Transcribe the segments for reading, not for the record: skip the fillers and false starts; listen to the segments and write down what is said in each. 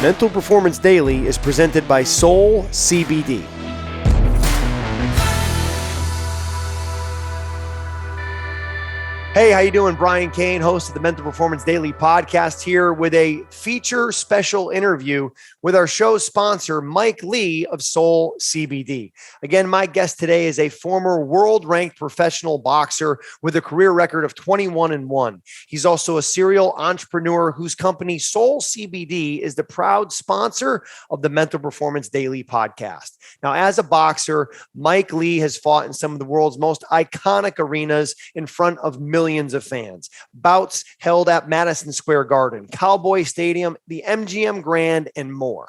Mental Performance Daily is presented by SOUL CBD. Hey, how you doing? Brian Cain, host of the Mental Performance Daily podcast, here with a feature special interview with our show's sponsor, Mike Lee of SOUL CBD. Again, my guest today is a former world-ranked professional boxer with a career record of 21-1. He's also a serial entrepreneur whose company, SOUL CBD, is the proud sponsor of the Mental Performance Daily podcast. Now, as a boxer, Mike Lee has fought in some of the world's most iconic arenas in front of millions of fans. Bouts held at Madison Square Garden, Cowboys Stadium, the MGM Grand, and more.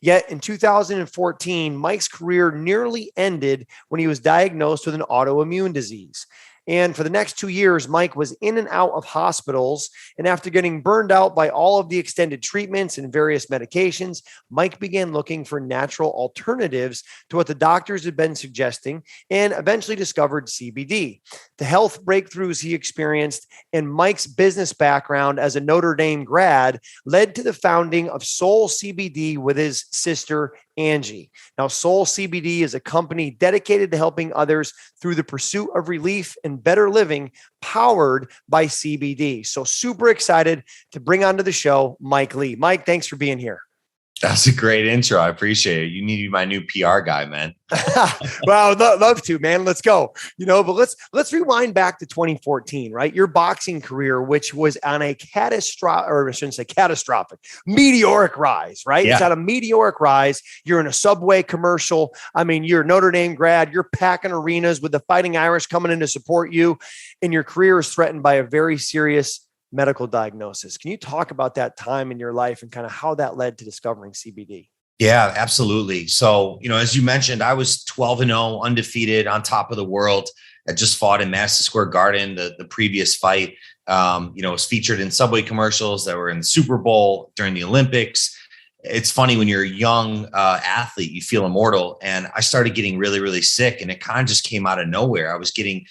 Yet in 2014, Mike's career nearly ended when he was diagnosed with an autoimmune disease. And for the next 2 years, Mike was in and out of hospitals. And after getting burned out by all of the extended treatments and various medications, Mike began looking for natural alternatives to what the doctors had been suggesting and eventually discovered CBD. The health breakthroughs he experienced and Mike's business background as a Notre Dame grad led to the founding of SOUL CBD with his sister, Angie. Now, SOUL CBD is a company dedicated to helping others through the pursuit of relief and better living, powered by CBD. So super excited to bring onto the show Mike Lee. Mike, thanks for being here. That's a great intro. I appreciate it. You need to be my new PR guy, man. Well, love to, man. Let's go. But let's rewind back to 2014, right? Your boxing career, which was on a catastrophic, meteoric rise, right? Yeah. It's at a meteoric rise. You're in a Subway commercial. I mean, you're a Notre Dame grad. You're packing arenas with the Fighting Irish coming in to support you, and your career is threatened by a very serious medical diagnosis. Can you talk about that time in your life and kind of how that led to discovering CBD? Yeah, absolutely. So, as you mentioned, I was 12-0, undefeated, on top of the world. I just fought in Madison Square Garden. The previous fight, was featured in Subway commercials that were in the Super Bowl, during the Olympics. It's funny, when you're a young athlete, you feel immortal. And I started getting really, really sick, and it kind of just came out of nowhere. I was getting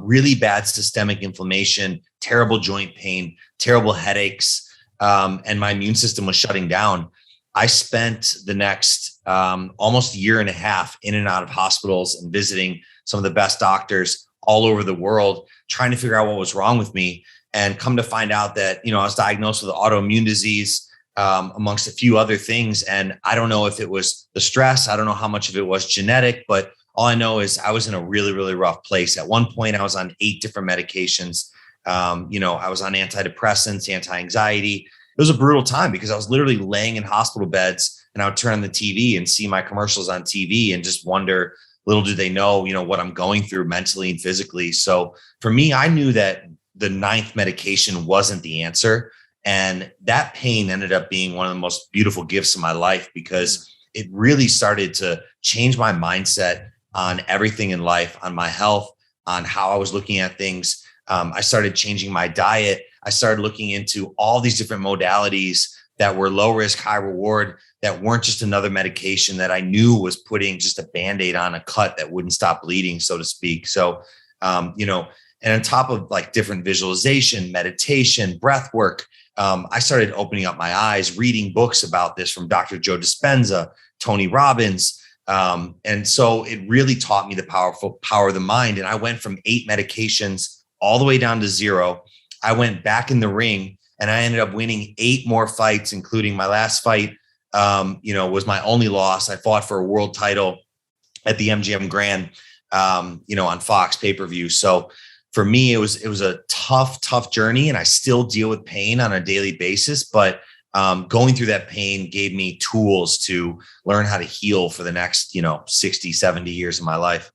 really bad systemic inflammation, terrible joint pain, terrible headaches, and my immune system was shutting down. I spent the next almost a year and a half in and out of hospitals and visiting some of the best doctors all over the world, trying to figure out what was wrong with me, and come to find out that, I was diagnosed with autoimmune disease, amongst a few other things. And I don't know if it was the stress. I don't know how much of it was genetic, but all I know is I was in a really, really rough place. At one point, I was on 8 different medications. I was on antidepressants, anti-anxiety. It was a brutal time because I was literally laying in hospital beds, and I would turn on the TV and see my commercials on TV and just wonder, little do they know, what I'm going through mentally and physically. So for me, I knew that the 9th medication wasn't the answer. And that pain ended up being one of the most beautiful gifts of my life, because it really started to change my mindset on everything in life, on my health, on how I was looking at things. I started changing my diet. I started looking into all these different modalities that were low risk, high reward, that weren't just another medication that I knew was putting just a Band-Aid on a cut that wouldn't stop bleeding, so to speak. So, and on top of like different visualization, meditation, breath work, I started opening up my eyes, reading books about this from Dr. Joe Dispenza, Tony Robbins. And so it really taught me the powerful power of the mind. And I went from 8 medications all the way down to 0. I went back in the ring, and I ended up winning 8 more fights, including my last fight, was my only loss. I fought for a world title at the MGM Grand, on Fox pay-per-view. So for me, it was a tough journey, and I still deal with pain on a daily basis, but going through that pain gave me tools to learn how to heal for the next, 60, 70 years of my life.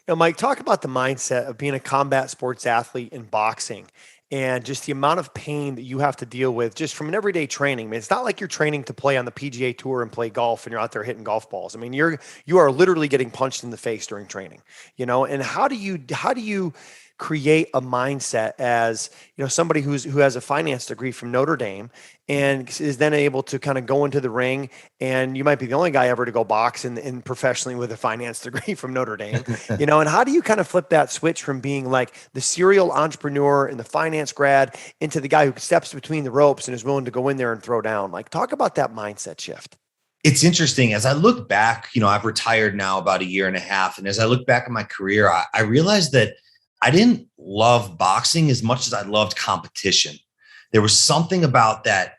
Mike, talk about the mindset of being a combat sports athlete in boxing and just the amount of pain that you have to deal with just from an everyday training. I mean, it's not like you're training to play on the PGA Tour and play golf and you're out there hitting golf balls. I mean, you are literally getting punched in the face during training, and how do you create a mindset as, somebody who has a finance degree from Notre Dame and is then able to kind of go into the ring, and you might be the only guy ever to go box in professionally with a finance degree from Notre Dame, and how do you kind of flip that switch from being like the serial entrepreneur and the finance grad into the guy who steps between the ropes and is willing to go in there and throw down? Like, talk about that mindset shift. It's interesting. As I look back, I've retired now about a year and a half. And as I look back at my career, I realized that I didn't love boxing as much as I loved competition. There was something about that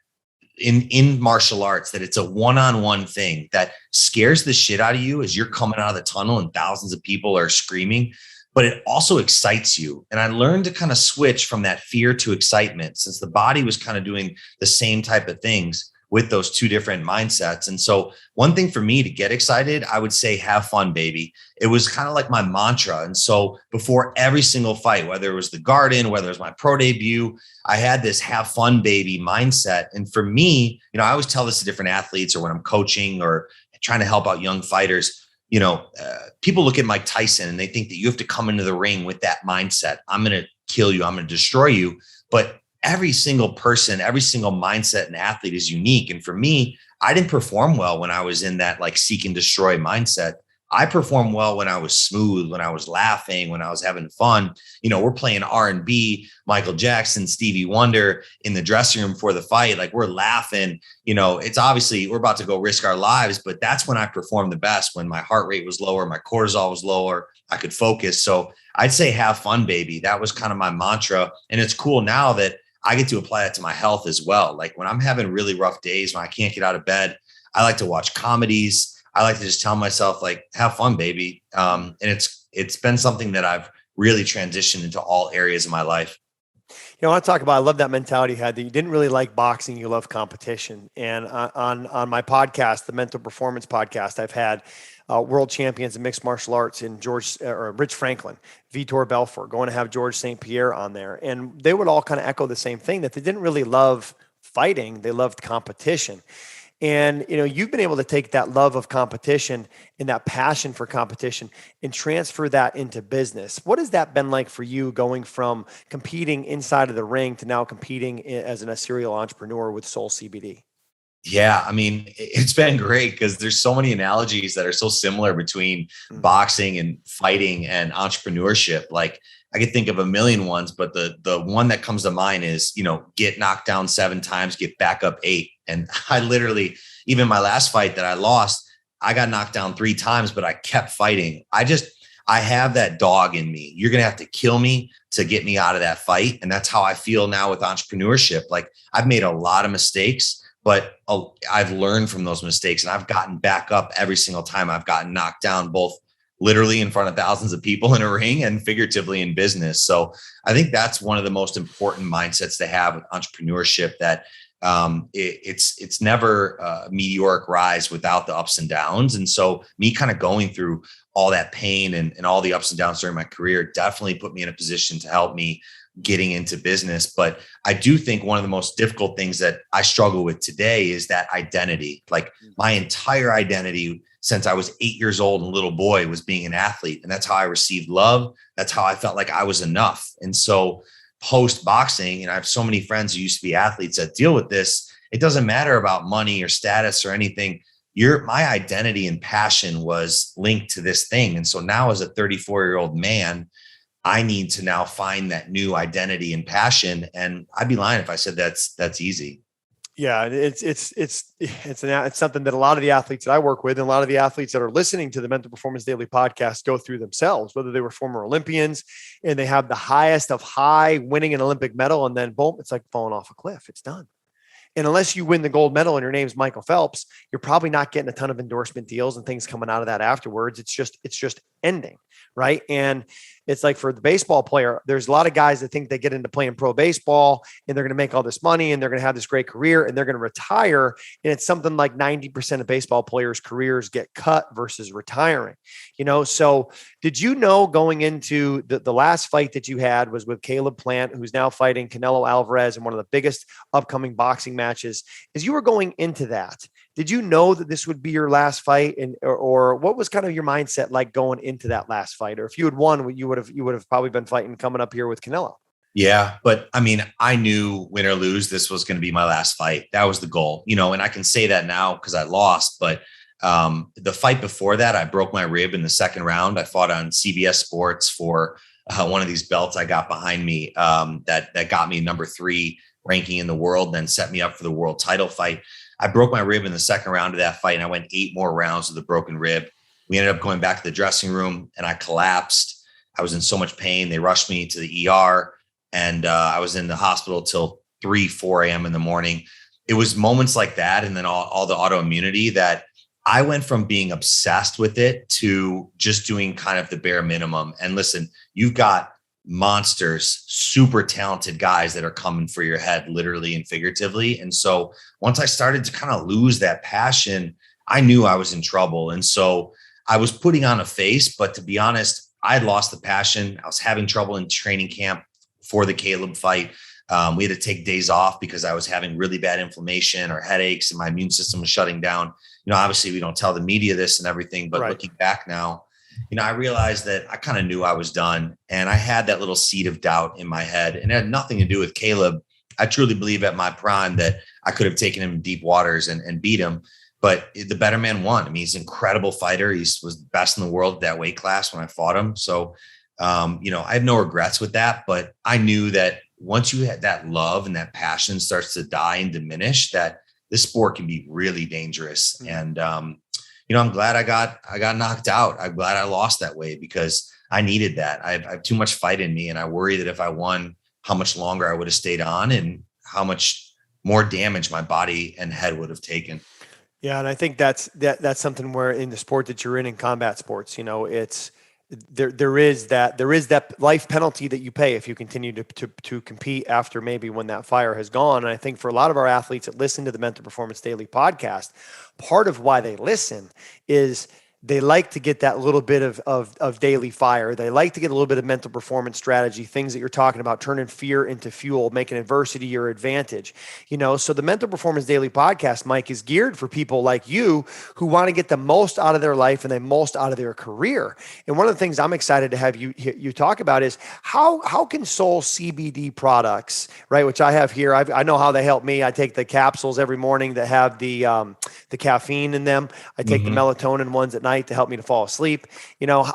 in martial arts, that it's a one-on-one thing that scares the shit out of you as you're coming out of the tunnel and thousands of people are screaming, but it also excites you. And I learned to kind of switch from that fear to excitement, since the body was kind of doing the same type of things with those two different mindsets. And so one thing for me to get excited, I would say, have fun, baby. It was kind of like my mantra. And so before every single fight, whether it was the Garden, whether it was my pro debut, I had this have fun, baby mindset. And for me, I always tell this to different athletes, or when I'm coaching or trying to help out young fighters, people look at Mike Tyson and they think that you have to come into the ring with that mindset. I'm going to kill you. I'm going to destroy you. But every single person, every single mindset and athlete is unique. And for me, I didn't perform well when I was in that like seek and destroy mindset. I performed well when I was smooth, when I was laughing, when I was having fun. We're playing R&B, Michael Jackson, Stevie Wonder in the dressing room for the fight. Like, we're laughing. It's obviously we're about to go risk our lives, but that's when I performed the best, when my heart rate was lower, my cortisol was lower, I could focus. So I'd say have fun, baby. That was kind of my mantra. And it's cool now that I get to apply that to my health as well. Like, when I'm having really rough days, when I can't get out of bed, I like to watch comedies. I like to just tell myself, like, have fun, baby. And it's been something that I've really transitioned into all areas of my life. I want to talk about, I love that mentality you had, that you didn't really like boxing, you love competition. And on my podcast, the Mental Performance Podcast, I've had world champions in mixed martial arts in Rich Franklin, Vitor Belfort, going to have George St. Pierre on there. And they would all kind of echo the same thing, that they didn't really love fighting. They loved competition. And, you've been able to take that love of competition and that passion for competition and transfer that into business. What has that been like for you, going from competing inside of the ring to now competing as a serial entrepreneur with Soul CBD? Yeah, I mean, it's been great because there's so many analogies that are so similar between boxing and fighting and entrepreneurship. Like, I could think of a million ones, but the one that comes to mind is, get knocked down 7 times, get back up 8. And I literally, even my last fight that I lost, I got knocked down 3 times, but I kept fighting. I have that dog in me. You're going to have to kill me to get me out of that fight. And that's how I feel now with entrepreneurship. Like, I've made a lot of mistakes, but I've learned from those mistakes, and I've gotten back up every single time I've gotten knocked down, both literally in front of thousands of people in a ring and figuratively in business. So I think that's one of the most important mindsets to have with entrepreneurship, that it's never a meteoric rise without the ups and downs. And so me kind of going through all that pain and all the ups and downs during my career definitely put me in a position to help me getting into business. But I do think one of the most difficult things that I struggle with today is that identity. Like, my entire identity since I was 8 years old and a little boy was being an athlete. And that's how I received love. That's how I felt like I was enough. And so post boxing, and I have so many friends who used to be athletes that deal with this. It doesn't matter about money or status or anything. My identity and passion was linked to this thing. And so now, as a 34-year-old man, I need to now find that new identity and passion. And I'd be lying if I said that's easy. Yeah, it's something that a lot of the athletes that I work with, and a lot of the athletes that are listening to the Mental Performance Daily podcast, go through themselves, whether they were former Olympians and they have the highest of high, winning an Olympic medal, and then boom, it's like falling off a cliff. It's done. And unless you win the gold medal and your name's Michael Phelps, you're probably not getting a ton of endorsement deals and things coming out of that afterwards. It's just ending, right? And it's like, for the baseball player, there's a lot of guys that think they get into playing pro baseball and they're going to make all this money and they're going to have this great career and they're going to retire. And it's something like 90% of baseball players' careers get cut versus retiring, So did you know, going into the last fight that you had was with Caleb Plant, who's now fighting Canelo Alvarez in one of the biggest upcoming boxing matches, as you were going into that, Did you know that this would be your last fight, and or what was kind of your mindset like going into that last fight? Or if you had won, you would have probably been fighting coming up here with Canelo. Yeah, but I mean, I knew win or lose, this was going to be my last fight. That was the goal, and I can say that now because I lost. But the fight before that, I broke my rib in the second round. I fought on CBS Sports for one of these belts I got behind me that got me number 3 ranking in the world, then set me up for the world title fight. I broke my rib in the second round of that fight, and I went 8 more rounds with a broken rib. We ended up going back to the dressing room, and I collapsed. I was in so much pain. They rushed me to the ER. And I was in the hospital till 4 a.m. in the morning. It was moments like that. And then all the autoimmunity that I went from being obsessed with it to just doing kind of the bare minimum. And listen, you've got monsters, super talented guys that are coming for your head, literally and figuratively. And so once I started to kind of lose that passion, I knew I was in trouble. And so I was putting on a face, but to be honest, I had lost the passion. I was having trouble in training camp for the Caleb fight. We had to take days off because I was having really bad inflammation or headaches and my immune system was shutting down. Obviously we don't tell the media this and everything, but looking back now, I realized that I kind of knew I was done. And I had that little seed of doubt in my head, and it had nothing to do with Caleb. I truly believe at my prime that I could have taken him in deep waters and beat him, but the better man won. I mean, he's an incredible fighter. He was the best in the world at that weight class when I fought him. So I have no regrets with that, but I knew that once you had that love and that passion starts to die and diminish, that this sport can be really dangerous. And, I'm glad I got knocked out. I'm glad I lost that way because I needed that. I have too much fight in me. And I worry that if I won, how much longer I would have stayed on and how much more damage my body and head would have taken. Yeah. And I think that's something where in the sport that you're in combat sports, it's, there is that life penalty that you pay if you continue to compete after maybe when that fire has gone. And I think for a lot of our athletes that listen to the Mental Performance Daily podcast, part of why they listen is they like to get that little bit of daily fire. They like to get a little bit of mental performance strategy, things that you're talking about, turning fear into fuel, making adversity your advantage. So the Mental Performance Daily podcast, Mike, is geared for people like you who want to get the most out of their life and the most out of their career. And one of the things I'm excited to have you talk about is how can SOUL CBD products, right, which I have here, I know how they help me. I take the capsules every morning that have the caffeine in them. I take the melatonin ones at night to help me to fall asleep.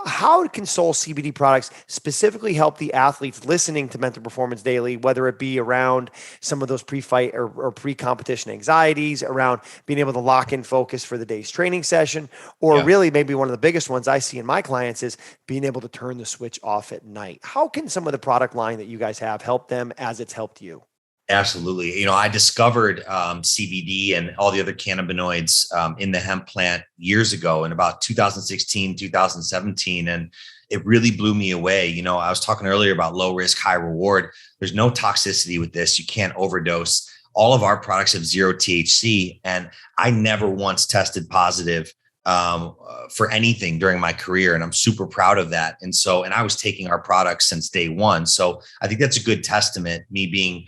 How can SOUL CBD products specifically help the athletes listening to Mental Performance Daily, whether it be around some of those pre-fight or pre-competition anxieties, around being able to lock in focus for the day's training session, or really maybe one of the biggest ones I see in my clients is being able to turn the switch off at night. How can some of the product line that you guys have help them as it's helped you? Absolutely. I discovered CBD and all the other cannabinoids in the hemp plant years ago in about 2016, 2017. And it really blew me away. I was talking earlier about low risk, high reward. There's no toxicity with this. You can't overdose. All of our products have 0 THC. And I never once tested positive for anything during my career. And I'm super proud of that. And I was taking our products since day one. So I think that's a good testament, me being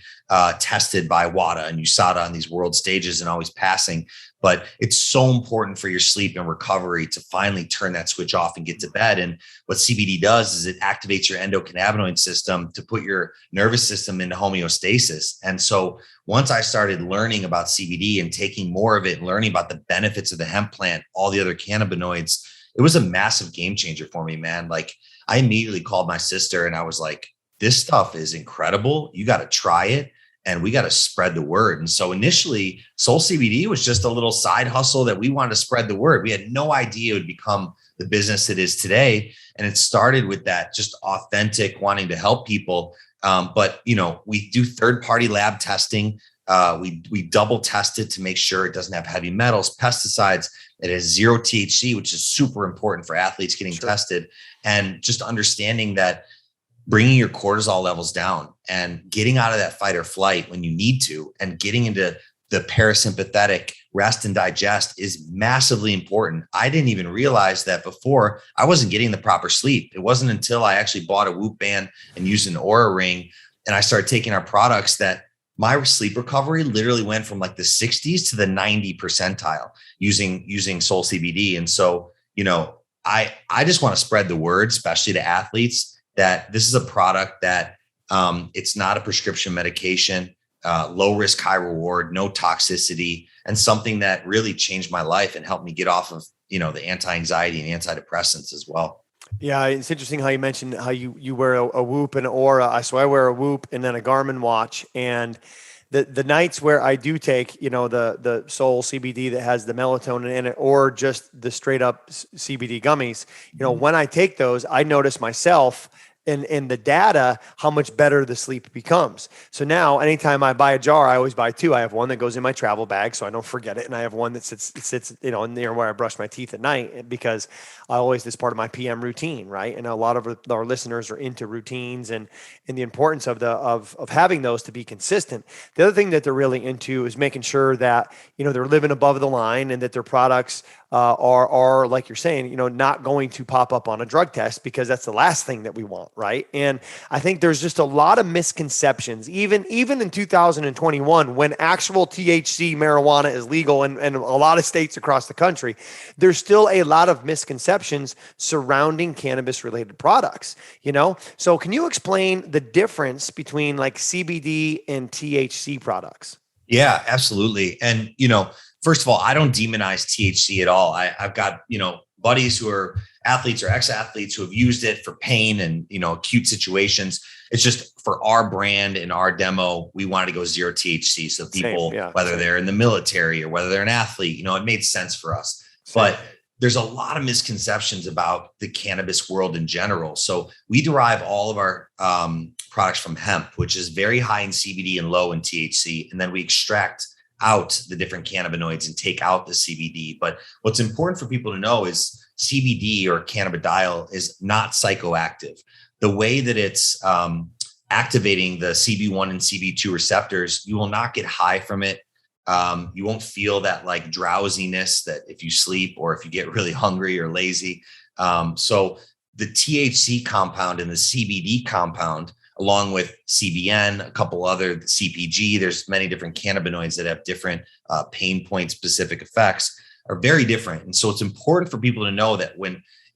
tested by WADA and USADA on these world stages and always passing. But it's so important for your sleep and recovery to finally turn that switch off and get to bed. And what CBD does is it activates your endocannabinoid system to put your nervous system into homeostasis. And so once I started learning about CBD and taking more of it and learning about the benefits of the hemp plant, all the other cannabinoids, it was a massive game changer for me, man. Like I immediately called my sister and I was like, this stuff is incredible. You got to try it. And we got to spread the word. And so initially, SOUL CBD was just a little side hustle that we wanted to spread the word. We had no idea it would become the business it is today. And it started with that just authentic wanting to help people. But we do third-party lab testing. We double test it to make sure it doesn't have heavy metals, pesticides. It has 0 THC, which is super important for athletes getting tested. And just understanding that bringing your cortisol levels down and getting out of that fight or flight when you need to and getting into the parasympathetic rest and digest is massively important. I didn't even realize that before. I wasn't getting the proper sleep. It wasn't until I actually bought a Whoop band and used an Aura ring and I started taking our products that my sleep recovery literally went from like the 60s to the 90 percentile using Soul CBD. And so, I just want to spread the word, especially to athletes, that this is a product that it's not a prescription medication, low risk, high reward, no toxicity, and something that really changed my life and helped me get off of, the anti-anxiety and antidepressants as well. Yeah, it's interesting how you mentioned how you wear a Whoop and an Aura. So I wear a Whoop and then a Garmin watch. And the nights where I do take, the Soul CBD that has the melatonin in it, or just the straight up CBD gummies, when I take those, I notice myself in the data, how much better the sleep becomes. So now anytime I buy a jar, I always buy two. I have one that goes in my travel bag so I don't forget it. And I have one that sits, near where I brush my teeth at night, because it's part of my PM routine. Right. And a lot of our listeners are into routines and the importance of having those to be consistent. The other thing that they're really into is making sure that, they're living above the line and that their products are like you're saying, not going to pop up on a drug test, because that's the last thing that we want. Right. And I think there's just a lot of misconceptions, even in 2021, when actual THC marijuana is legal in a lot of states across the country, there's still a lot of misconceptions surrounding cannabis related products, So can you explain the difference between like CBD and THC products? Yeah, absolutely. And, first of all, I don't demonize THC at all. I've got, buddies who are athletes or ex-athletes who have used it for pain and, acute situations. It's just for our brand and our demo, we wanted to go zero THC. So people, whether they're in the military or whether they're an athlete, it made sense for us. But there's a lot of misconceptions about the cannabis world in general. So we derive all of our products from hemp, which is very high in CBD and low in THC. And then we extract out the different cannabinoids and take out the CBD. But what's important for people to know is CBD, or cannabidiol, is not psychoactive. The way that it's activating the CB1 and CB2 receptors, you will not get high from it. You won't feel that like drowsiness that if you sleep or if you get really hungry or lazy. So the THC compound and the CBD compound, along with CBN, a couple other CPG, there's many different cannabinoids that have different pain point specific effects, are very different. And so it's important for people to know that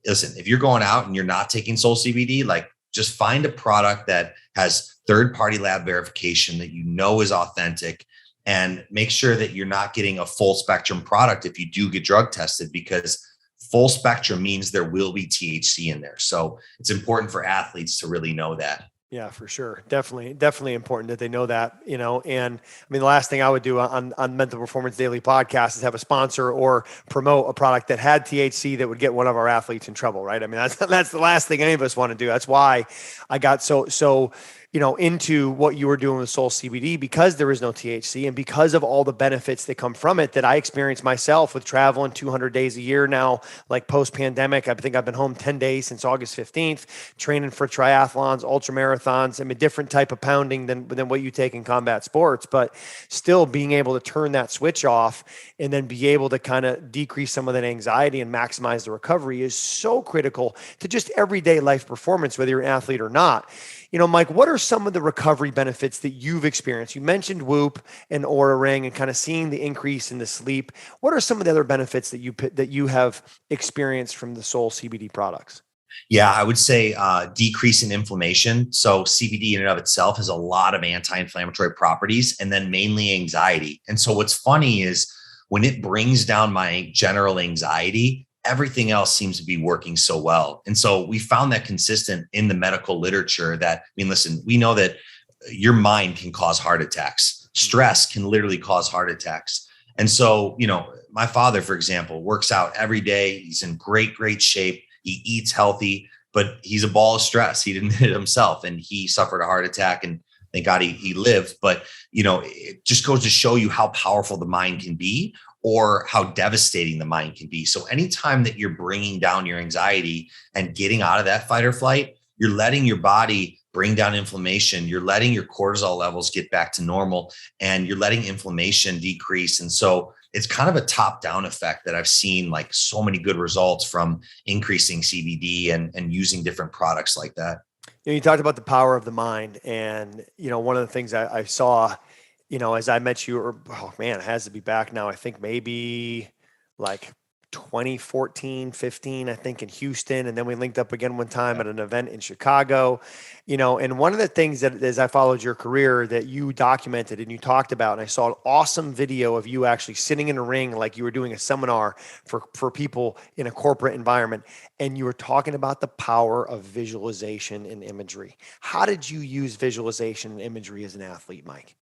if you're going out and you're not taking Soul CBD, like just find a product that has third-party lab verification that is authentic, and make sure that you're not getting a full spectrum product if you do get drug tested, because full spectrum means there will be THC in there. So it's important for athletes to really know that. Yeah, for sure. Definitely important that they know that, and I mean, the last thing I would do on Mental Performance Daily podcast is have a sponsor or promote a product that had THC that would get one of our athletes in trouble. Right. I mean, that's the last thing any of us want to do. That's why I got so into what you were doing with Soul CBD, because there is no THC and because of all the benefits that come from it that I experience myself with traveling 200 days a year now, like post pandemic. I think I've been home 10 days since August 15th, training for triathlons, ultra marathons. I'm a different type of pounding than what you take in combat sports, but still being able to turn that switch off and then be able to kind of decrease some of that anxiety and maximize the recovery is so critical to just everyday life performance, whether you're an athlete or not. Mike, what are some of the recovery benefits that you've experienced? You mentioned Whoop and Aura Ring and kind of seeing the increase in the sleep. What are some of the other benefits that you have experienced from the Soul CBD products? Yeah, I would say decrease in inflammation. So CBD in and of itself has a lot of anti-inflammatory properties, and then mainly anxiety. And so what's funny is when it brings down my general anxiety, everything else seems to be working so well. And so we found that consistent in the medical literature that, listen, we know that your mind can cause heart attacks. Stress can literally cause heart attacks. And so, my father, for example, works out every day. He's in great shape. He eats healthy, but he's a ball of stress. He didn't hit it himself, and he suffered a heart attack, and thank God he lived. But, it just goes to show you how powerful the mind can be, or how devastating the mind can be. So anytime that you're bringing down your anxiety and getting out of that fight or flight, you're letting your body bring down inflammation. You're letting your cortisol levels get back to normal, and you're letting inflammation decrease. And so it's kind of a top-down effect that I've seen, like so many good results from increasing CBD and using different products like that. You talked about the power of the mind. And, one of the things I saw as I met you, or oh man, it has to be back now. I think maybe like 2014, 15, I think in Houston. And then we linked up again one time Yeah. at an event in Chicago, and one of the things that as I followed your career that you documented and you talked about, and I saw an awesome video of you actually sitting in a ring, like you were doing a seminar for people in a corporate environment. And you were talking about the power of visualization and imagery. How did you use visualization and imagery as an athlete, Mike?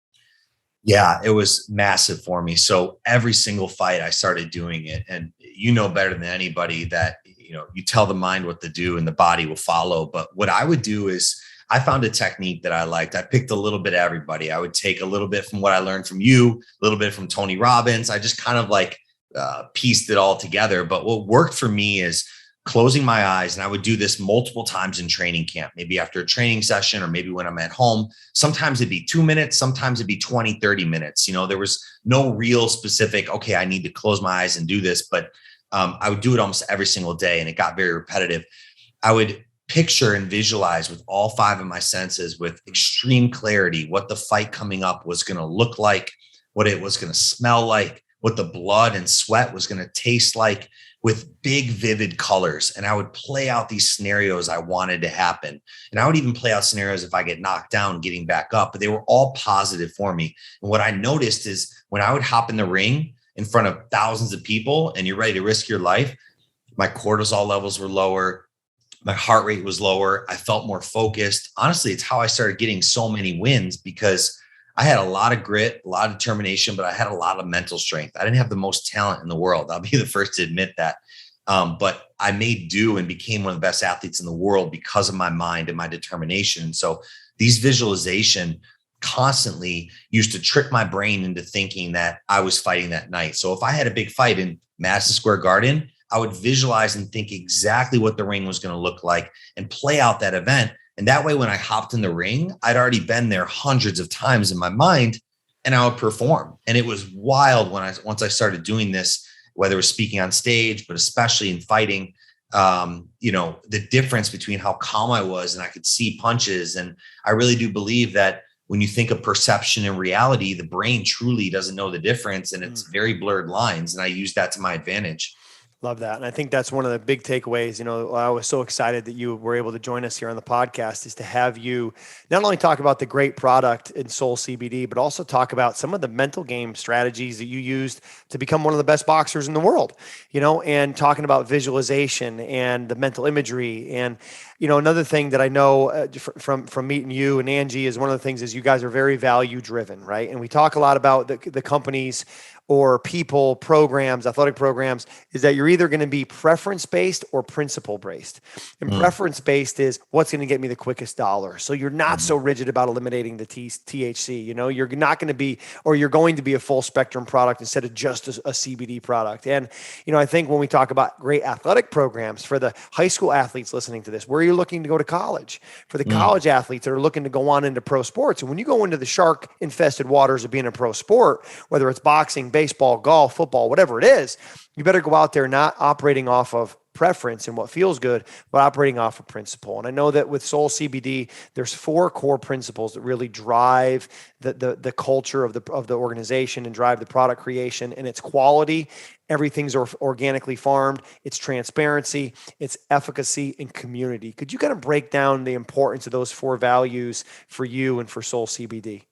Yeah, it was massive for me. So every single fight I started doing it. And you know better than anybody that, you tell the mind what to do and the body will follow. But what I would do is I found a technique that I liked. I picked a little bit of everybody. I would take a little bit from what I learned from you, a little bit from Tony Robbins. I just kind of pieced it all together. But what worked for me is closing my eyes. And I would do this multiple times in training camp, maybe after a training session or maybe when I'm at home. Sometimes it'd be 2 minutes, sometimes it'd be 20, 30 minutes. There was no real specific, okay, I need to close my eyes and do this. But I would do it almost every single day and it got very repetitive. I would picture and visualize with all 5 of my senses with extreme clarity what the fight coming up was going to look like, what it was going to smell like, what the blood and sweat was going to taste like, with big, vivid colors. And I would play out these scenarios I wanted to happen. And I would even play out scenarios if I get knocked down, getting back up, but they were all positive for me. And what I noticed is when I would hop in the ring in front of thousands of people and you're ready to risk your life, my cortisol levels were lower. My heart rate was lower. I felt more focused. Honestly, it's how I started getting so many wins because I had a lot of grit, a lot of determination, but I had a lot of mental strength. I didn't have the most talent in the world. I'll be the first to admit that. But I made do and became one of the best athletes in the world because of my mind and my determination. So these visualization constantly used to trick my brain into thinking that I was fighting that night. So if I had a big fight in Madison Square Garden, I would visualize and think exactly what the ring was going to look like and play out that event. And that way, when I hopped in the ring, I'd already been there hundreds of times in my mind and I would perform. And it was wild once I started doing this, whether it was speaking on stage, but especially in fighting, the difference between how calm I was and I could see punches. And I really do believe that when you think of perception and reality, the brain truly doesn't know the difference and it's very blurred lines. And I use that to my advantage. Love that. And I think that's one of the big takeaways. I was so excited that you were able to join us here on the podcast is to have you not only talk about the great product in Soul CBD, but also talk about some of the mental game strategies that you used to become one of the best boxers in the world, and talking about visualization and the mental imagery. And, another thing that I know from meeting you and Angie is one of the things is you guys are very value driven, right? And we talk a lot about the companies or people, programs, athletic programs, is that you're either going to be preference-based or principle-based. And preference-based is what's going to get me the quickest dollar. So you're not so rigid about eliminating the THC. You're not going to be, or you're going to be a full spectrum product instead of just a CBD product. And, I think when we talk about great athletic programs for the high school athletes listening to this, where you're looking to go to college, for the college athletes that are looking to go on into pro sports. And when you go into the shark-infested waters of being a pro sport, whether it's boxing, baseball, golf, football, whatever it is, you better go out there not operating off of preference and what feels good, but operating off of principle. And I know that with Soul CBD, there's 4 core principles that really drive the culture of the organization and drive the product creation. And it's quality. Everything's organically farmed. It's transparency, it's efficacy, and community. Could you kind of break down the importance of those 4 values for you and for Soul CBD?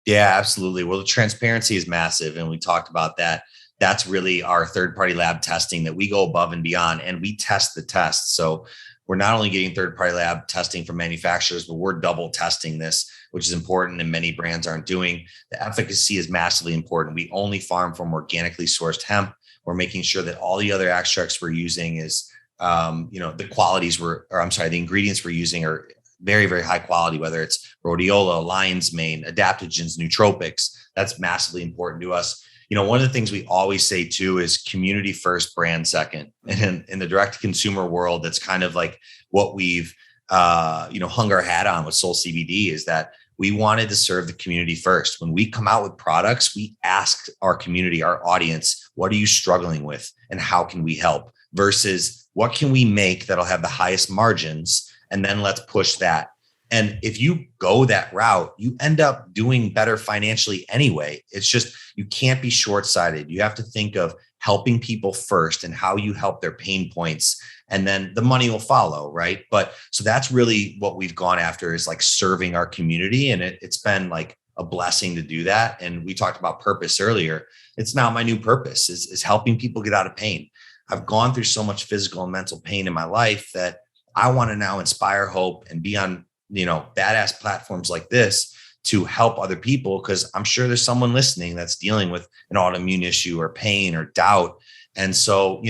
Yeah, absolutely. Well, the transparency is massive. And we talked about that. That's really our third-party lab testing that we go above and beyond and we test the tests. So we're not only getting third-party lab testing from manufacturers, but we're double testing this, which is important and many brands aren't doing. The efficacy is massively important. We only farm from organically sourced hemp. We're making sure that all the other extracts we're using is, the ingredients we're using are very, very high quality, whether it's rhodiola, lion's mane, adaptogens, nootropics. That's massively important to us. One of the things we always say too is community first, brand second. And in the direct to consumer world, that's kind of like what we've, hung our hat on with Soul CBD is that we wanted to serve the community first. When we come out with products, we ask our community, our audience, what are you struggling with and how can we help versus what can we make that'll have the highest margins? And then let's push that. And if you go that route, you end up doing better financially anyway. It's just, you can't be short-sighted. You have to think of helping people first and how you help their pain points, and then the money will follow, right? But so that's really what we've gone after, is like serving our community. And it's been like a blessing to do that. And we talked about purpose earlier. It's now my new purpose is helping people get out of pain. I've gone through so much physical and mental pain in my life that I want to now inspire hope and be on, badass platforms like this to help other people. Cause I'm sure there's someone listening that's dealing with an autoimmune issue or pain or doubt. And so,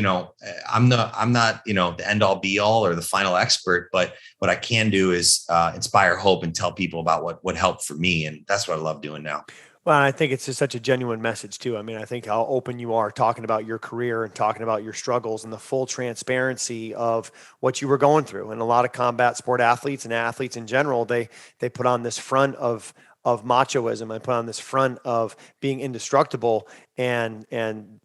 I'm not, the end all be all or the final expert, but what I can do is inspire hope and tell people about what helped for me. And that's what I love doing now. Well, I think it's just such a genuine message too. I mean, I think how open you are talking about your career and talking about your struggles and the full transparency of what you were going through. And a lot of combat sport athletes and athletes in general, they put on this front of machoism. I put on this front of being indestructible, and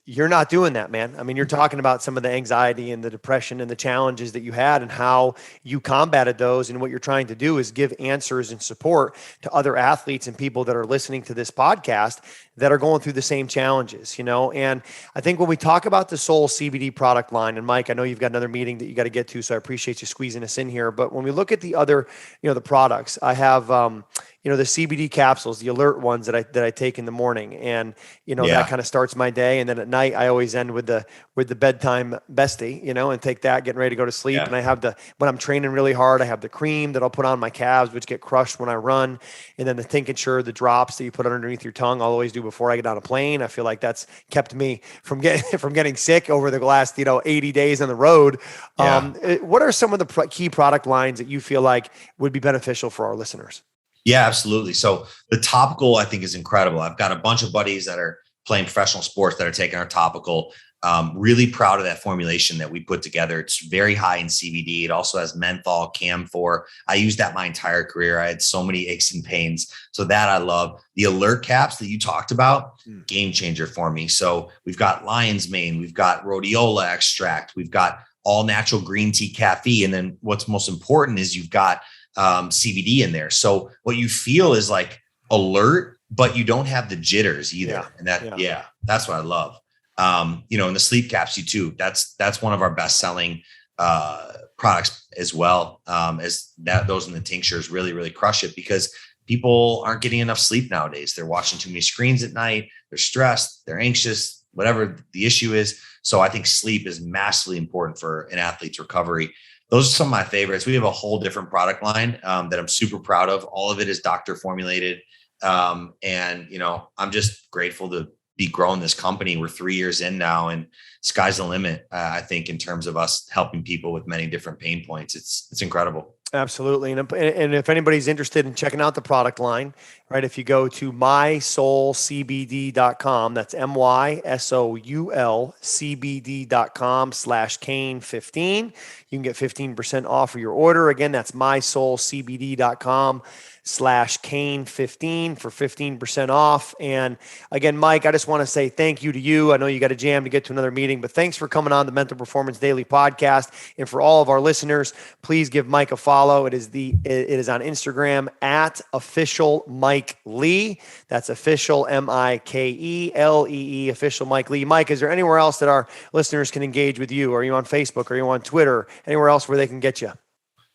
you're not doing that, man. I mean, you're talking about some of the anxiety and the depression and the challenges that you had and how you combated those. And what you're trying to do is give answers and support to other athletes and people that are listening to this podcast that are going through the same challenges, And I think when we talk about the SOUL CBD product line, and Mike, I know you've got another meeting that you got to get to, so I appreciate you squeezing us in here. But when we look at the other, the products, I have, the CBD capsules, the alert ones that I take in the morning, and that kind of starts my day. And then at night, I always end with the bedtime bestie, and take that, getting ready to go to sleep. And I have when I'm training really hard, I have the cream that I'll put on my calves, which get crushed when I run, and then the Think and Sure, the drops that you put underneath your tongue. I'll always do before I get on a plane. I feel like that's kept me from getting sick over the last 80 days on the road. What are some of the key product lines that you feel like would be beneficial for our listeners? Yeah, absolutely. So the topical, I think, is incredible. I've got a bunch of buddies that are playing professional sports that are taking our topical. Really proud of that formulation that we put together. It's very high in CBD. It also has menthol, camphor. I used that my entire career. I had so many aches and pains. So that I love. The alert caps that you talked about, game changer for me. So we've got lion's mane, we've got rhodiola extract, we've got all natural green tea caffeine. And then what's most important is you've got CBD in there. So what you feel is like alert, but you don't have the jitters either. And that's what I love. And the sleep capsule too, that's one of our best selling products as well. As that, those in the tinctures really, really crush it, because people aren't getting enough sleep nowadays. They're watching too many screens at night. They're stressed, they're anxious, whatever the issue is. So I think sleep is massively important for an athlete's recovery. Those are some of my favorites. We have a whole different product line that I'm super proud of. All of it is doctor formulated. I'm just grateful to be growing this company. We're 3 years in now, and sky's the limit. I think in terms of us helping people with many different pain points, it's incredible. Absolutely. And if anybody's interested in checking out the product line, right, if you go to mysoulcbd.com, that's mysoulcbd.com/Cain15, you can get 15% off of your order. Again, that's mysoulcbd.com/Cain15 for 15% off. And again, Mike, I just want to say thank you to you. I know you got a jam to get to another meeting, but thanks for coming on the Mental Performance Daily podcast. And for all of our listeners, please give Mike a follow. It is on Instagram at official Mike Lee. That's official MikeLee, official Mike Lee. Mike, is there anywhere else that our listeners can engage with you? Are you on Facebook? Are you on Twitter? Anywhere else where they can get you?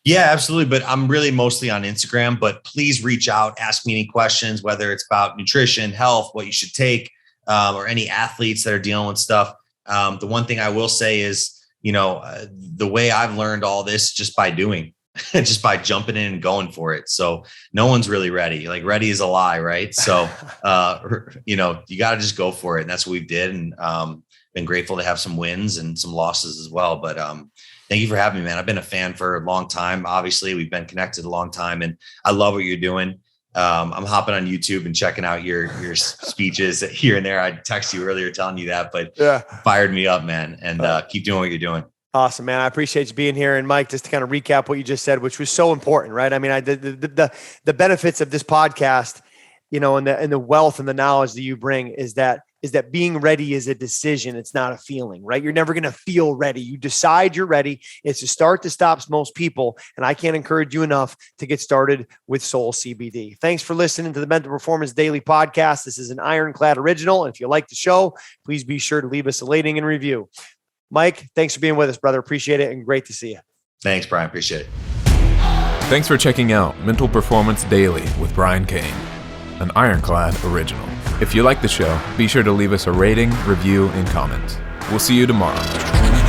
Yeah, absolutely. But I'm really mostly on Instagram, but please reach out, ask me any questions, whether it's about nutrition, health, what you should take, or any athletes that are dealing with stuff. The one thing I will say is, the way I've learned all this just by doing, just by jumping in and going for it. So no one's really ready. Like, ready is a lie, right? So, you got to just go for it. And that's what we did. And been grateful to have some wins and some losses as well. But thank you for having me, man. I've been a fan for a long time. Obviously, we've been connected a long time, and I love what you're doing. I'm hopping on YouTube and checking out your speeches here and there. I texted you earlier telling you that, but fired me up, man. And keep doing what you're doing. Awesome, man. I appreciate you being here. And Mike, just to kind of recap what you just said, which was so important, right? I mean, the benefits of this podcast, and the wealth and the knowledge that you bring is that is that being ready is a decision. It's not a feeling, right? You're never going to feel ready. You decide you're ready. It's a start that stops most people. And I can't encourage you enough to get started with Soul CBD. Thanks for listening to the Mental Performance Daily Podcast. This is an Ironclad original. And if you like the show, please be sure to leave us a rating and review. Mike, thanks for being with us, brother. Appreciate it. And great to see you. Thanks, Brian. Appreciate it. Thanks for checking out Mental Performance Daily with Brian Cain, an Ironclad original. If you like the show, be sure to leave us a rating, review, and comment. We'll see you tomorrow.